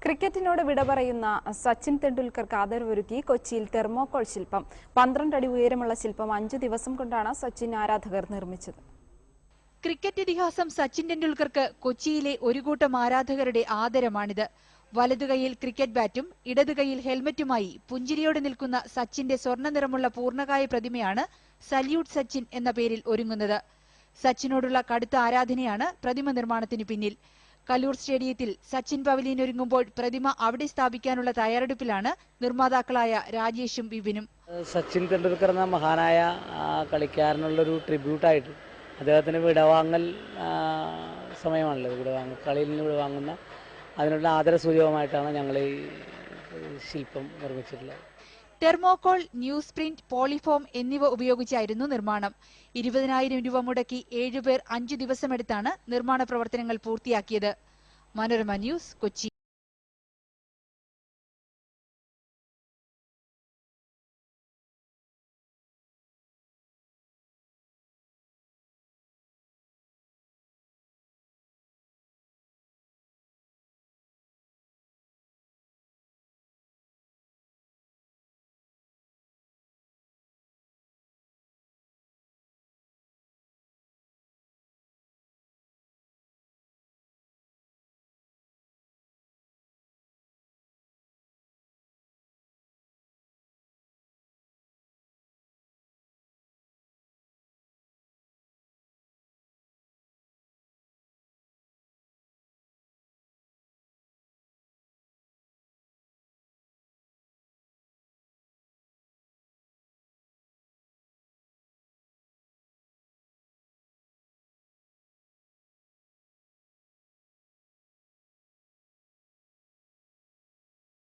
ക്രിക്കറ്റിനോട് വിട പറയുന്ന സച്ചിൻ തെണ്ടുൽക്കർക്ക് ആദരവൊരുക്കി കൊച്ചിയിൽ തെർമോകോൾ ശില്പം 12 അടി ഉയരമുള്ള ശില്പം 5 ദിവസം കൊണ്ടാണ് സച്ചിൻ ആരാധകർ നിർമ്മിച്ചത്. ക്രിക്കറ്റ് ഇതിഹാസം സച്ചിൻ തെണ്ടുൽക്കർക്ക് കൊച്ചിയിലെ ഒരു കൂട്ടം ആരാധകരുടെ ആദരമാണിത്. വലതുകൈയിൽ ക്രിക്കറ്റ് ബാറ്റും ഇടതുകൈയിൽ ഹെൽമറ്റുമായി പുഞ്ചിരിയോടെ നിൽക്കുന്ന സച്ചിന്റെ സ്വർണ്ണ നിറമുള്ള പൂർണ്ണകായ പ്രതിമയാണ് സല്യൂട്ട് സച്ചിൻ എന്ന പേരിൽ ഒരുങ്ങുന്നത്. സച്ചിനോടുള്ള കടുത്ത ആരാധനയാണ് പ്രതിമ നിർമ്മാണത്തിന് പിന്നിൽ. കല്ലൂർ സ്റ്റേഡിയത്തിൽ സച്ചിൻ പവലിയൻ ഒരുങ്ങുമ്പോൾ പ്രതിമ അവിടെ സ്ഥാപിക്കാനുള്ള തയ്യാറെടുപ്പിലാണ് നിർമ്മാതാക്കളായ രാജേഷും വിപിനും. സച്ചിൻ തെണ്ടുൽക്കർ എന്ന മഹാനായ കളിക്കാരനുള്ളൊരു ട്രിബ്യൂട്ടായിട്ട് അദ്ദേഹത്തിന് വിടവാങ്ങൽ സമയമാണല്ലോ, കളിയിൽ നിന്ന് വിടവാങ്ങുന്ന അതിനുള്ള ആദരസൂചകമായിട്ടാണ് ഞങ്ങൾ ഈ ശില്പം നിർമ്മിച്ചിട്ടുള്ളത്. തെർമോകോൾ, ന്യൂസ് പ്രിന്റ്, പോളിഫോം എന്നിവ ഉപയോഗിച്ചായിരുന്നു നിർമ്മാണം. 20,000 രൂപ മുടക്കി 7 പേർ 5 ദിവസമെടുത്താണ് നിർമ്മാണ പ്രവർത്തനങ്ങൾ പൂർത്തിയാക്കിയത്. മനോരമ ന്യൂസ്, കൊച്ചി.